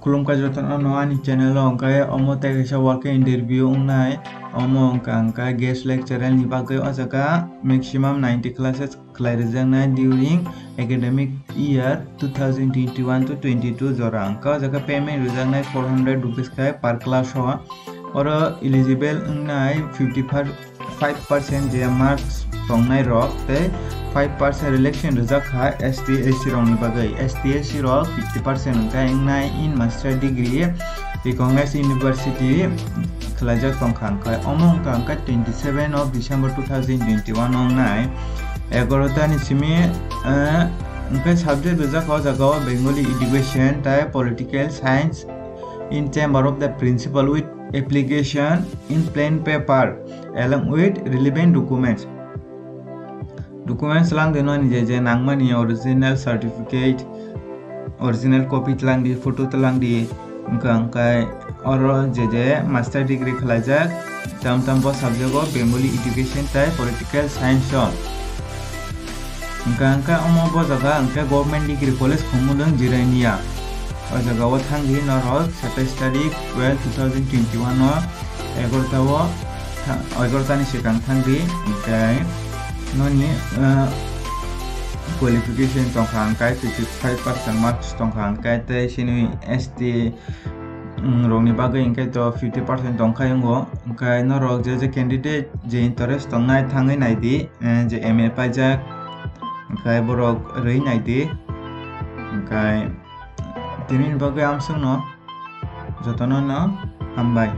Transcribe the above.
Kulumkai jotono no ani channel ongkai omo tekisa working interview ungnai omo ongkai guest lecturer ni bagai ojaga maximum 90 classes khlairijak during academic year 2021 to 22 jora ongka ojaga payment rijaknai 400 rupees kai per class ho oro eligible ungnai 55% je marks tongnai rok tei 5% election rijak ha ST SC rok ni bagai ST SC rok 50% ongkai ungnai in master degree recognized university khlaijak tongkhang kai omong tangka 27 of December 2021 ongnai 11 ta ni simi ongkai subject rijak o jaga Bengali education tai political science in chamber of the principal with application in plain paper along with relevant documents lang deno ni je nangmani original certificate original copy tlang di photo tlang di angkai oro je master degree khlajak tam bo subject o Bengali education tai political science angka omo bo jaga angka government degree college khumudang jirainia o jaga o thangdi norok 27 tarik 12 2021 o 11 ta ni sikang thangdi angkai noni qualification tongkhang kai 55% marks tongkhang kai tei sini ST rongni bagai ingkai to 50% tongkhai ngo ingkai norok je candidate je interest tongnai thangai naidi je MA paijak ingkai borok rei naidi ingkai tini bagai amsung no jotono no hambai